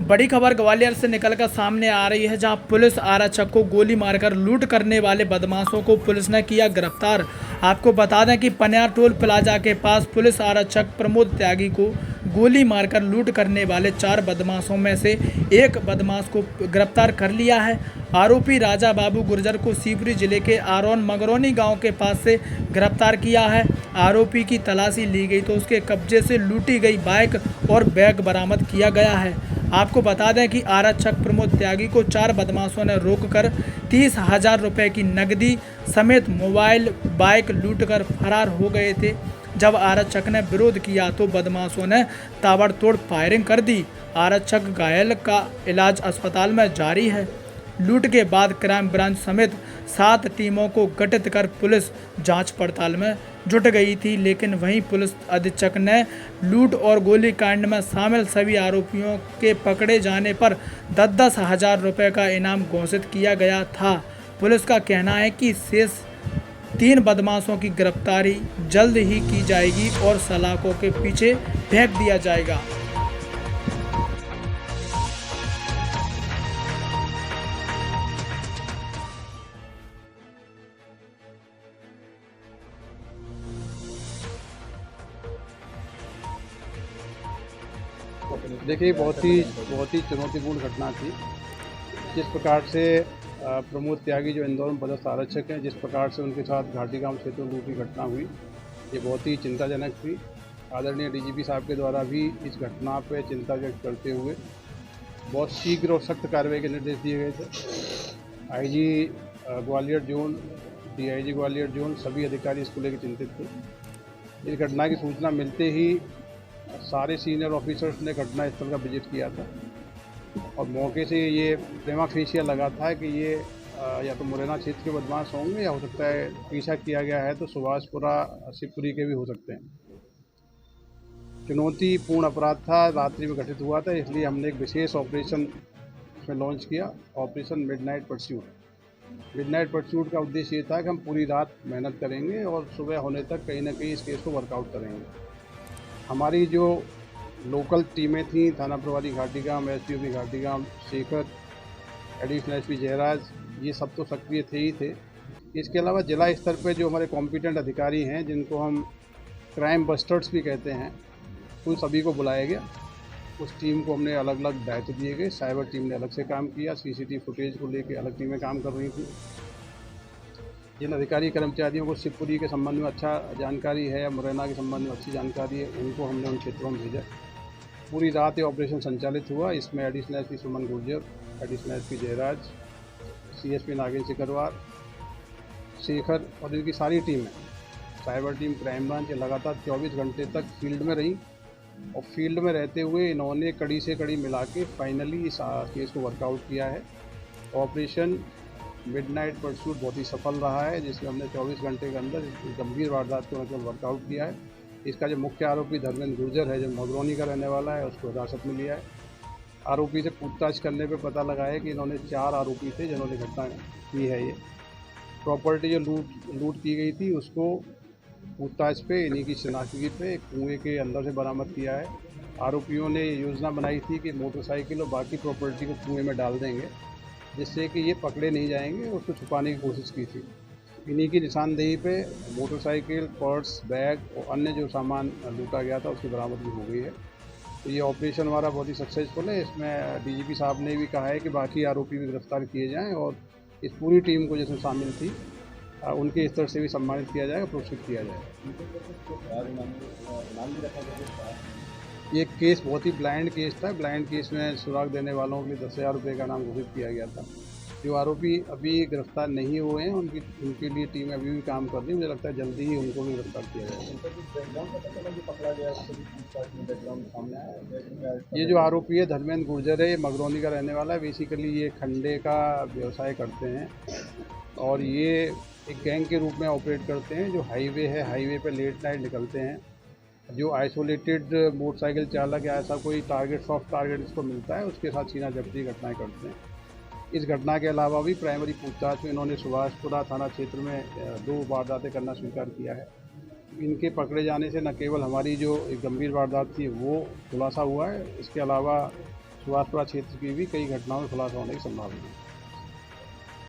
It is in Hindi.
बड़ी खबर ग्वालियर से निकलकर सामने आ रही है, जहां पुलिस आरक्षक को गोली मारकर लूट करने वाले बदमाशों को पुलिस ने किया गिरफ्तार। आपको बता दें कि पनियार टोल प्लाजा के पास पुलिस आरक्षक प्रमोद त्यागी को गोली मारकर लूट करने वाले 4 बदमाशों में से एक बदमाश को गिरफ्तार कर लिया है। आरोपी राजा बाबू गुर्जर को शिवपुरी जिले के आरोन मगरौनी गांव के पास से गिरफ्तार किया है। आरोपी की तलाशी ली गई तो उसके कब्जे से लूटी गई बाइक और बैग बरामद किया गया है। आपको बता दें कि आरक्षक प्रमोद त्यागी को 4 बदमाशों ने रोककर 30,000 रुपये की नकदी समेत मोबाइल बाइक लूटकर फरार हो गए थे। जब आरक्षक ने विरोध किया तो बदमाशों ने ताबड़तोड़ फायरिंग कर दी। आरक्षक घायल का इलाज अस्पताल में जारी है। लूट के बाद क्राइम ब्रांच समेत 7 टीमों को गठित कर पुलिस जांच पड़ताल में जुट गई थी, लेकिन वहीं पुलिस अधीक्षक ने लूट और गोलीकांड में शामिल सभी आरोपियों के पकड़े जाने पर 10-10 हज़ार रुपये का इनाम घोषित किया गया था। पुलिस का कहना है कि शेष 3 बदमाशों की गिरफ्तारी जल्द ही की जाएगी और सलाखों के पीछे फेंक दिया जाएगा। देखिए, बहुत ही चुनौतीपूर्ण घटना थी। जिस प्रकार से प्रमोद त्यागी जो इंदौर में पदस्थ आरक्षक हैं, जिस प्रकार से उनके साथ घाटी गांव क्षेत्र में लूट की घटना हुई, ये बहुत ही चिंताजनक थी। आदरणीय डीजीपी साहब के द्वारा भी इस घटना पर चिंता व्यक्त करते हुए बहुत शीघ्र और सख्त कार्रवाई के निर्देश दिए गए थे। IG Gwalior zone, DIG Gwalior zone, सभी अधिकारी इसको लेकर चिंतित थे। इस घटना की सूचना मिलते ही सारे सीनियर ऑफिसर्स ने घटनास्थल का विजिट किया था और मौके से ये प्रेमा फेशिया लगा था कि ये या तो मुरैना क्षेत्र के बदमाश होंगे या हो सकता है पीछा किया गया है तो सुभाषपुरा शिवपुरी के भी हो सकते हैं। चुनौतीपूर्ण अपराध था, रात्रि में घटित हुआ था, इसलिए हमने एक विशेष ऑपरेशन में लॉन्च किया, operation midnight pursuit. Midnight pursuit का उद्देश्य ये था कि हम पूरी रात मेहनत करेंगे और सुबह होने तक कहीं ना कहीं इस केस को वर्कआउट करेंगे। हमारी जो लोकल टीमें थीं, थाना प्रभारी Ghatigaon, SDOP Ghatigaon, Shekhar, additional SP Jayraj, ये सब तो सक्रिय थे ही थे। इसके अलावा जिला स्तर पे जो हमारे कॉम्पिटेंट अधिकारी हैं, जिनको हम क्राइम बस्टर्स भी कहते हैं, उन सभी को बुलाया गया। उस टीम को हमने अलग अलग दायित्व दिए गए। साइबर टीम ने अलग से काम किया, सीसीटीवी फुटेज को लेकर अलग टीमें काम कर रही थी। जिन अधिकारी कर्मचारियों को शिवपुरी के संबंध में अच्छा जानकारी है या मुरैना के संबंध में अच्छी जानकारी है, उनको हमने उन क्षेत्रों में भेजा। पूरी रात ये ऑपरेशन संचालित हुआ। इसमें additional SP Suman Gurjar, additional SP Jayraj, CSP Nagendra Sikarwar, Shekhar और इनकी सारी टीमें, साइबर टीम, क्राइम ब्रांच, लगातार 24 घंटे तक फील्ड में रही और फील्ड में रहते हुए इन्होंने कड़ी से कड़ी मिला के फाइनली इस केस को वर्कआउट किया है। ऑपरेशन मिडनाइट परस्यूट बहुत ही सफल रहा है, जिसमें हमने 24 घंटे के अंदर इस गंभीर वारदात को मतलब वर्कआउट किया है। इसका जो मुख्य आरोपी धर्मेंद्र गुर्जर है, जो मगरौनी का रहने वाला है, उसको हिरासत में लिया है। आरोपी से पूछताछ करने पे पता लगा है कि इन्होंने 4 आरोपी थे जिन्होंने घटना की है। ये प्रॉपर्टी जो लूट की गई थी, उसको पूछताछ पे इन्हीं की शनाख्तगी पे एक कुएँ के अंदर से बरामद किया है। आरोपियों ने योजना बनाई थी कि मोटरसाइकिल और बाकी प्रॉपर्टी को कुएँ में डाल देंगे, जिससे कि ये पकड़े नहीं जाएंगे, उसको छुपाने की कोशिश की थी। इन्हीं की निशानदेही पे मोटरसाइकिल, पर्स, बैग और अन्य जो सामान लूटा गया था उसकी बरामदगी हो गई है। तो ये ऑपरेशन हमारा बहुत ही सक्सेसफुल है। इसमें डीजीपी साहब ने भी कहा है कि बाकी आरोपी भी गिरफ्तार किए जाएँ और इस पूरी टीम को जिसमें शामिल थी उनके स्तर से भी सम्मानित किया जाएगा, पुरस्कृत किया जाएगा। ये केस बहुत ही ब्लाइंड केस था। ब्लाइंड केस में सुराग देने वालों के लिए 10,000 रुपये का इनाम घोषित किया गया था। जो आरोपी अभी गिरफ्तार नहीं हुए हैं, उनके लिए टीम अभी भी काम कर रही है। मुझे लगता है जल्दी ही उनको भी गिरफ्तार किया जाएगा। ये जो आरोपी है धर्मेंद्र गुर्जर है, ये मगरौनी का रहने वाला है। बेसिकली ये खंडे का व्यवसाय करते हैं और ये एक गैंग के रूप में ऑपरेट करते हैं। जो हाईवे है, हाईवे पर लेट नाइट निकलते हैं। जो आइसोलेटेड मोटरसाइकिल चालक या ऐसा कोई टारगेट, सॉफ्ट टारगेट इसको मिलता है, उसके साथ छीना झपटी घटनाएं करते हैं। इस घटना के अलावा भी प्राइमरी पूछताछ में इन्होंने सुभाषपुरा थाना क्षेत्र में 2 वारदातें करना स्वीकार किया है। इनके पकड़े जाने से न केवल हमारी जो एक गंभीर वारदात थी वो खुलासा हुआ है, इसके अलावा सुभाषपुरा क्षेत्र की भी कई घटनाओं में खुलासा होने की संभावना है।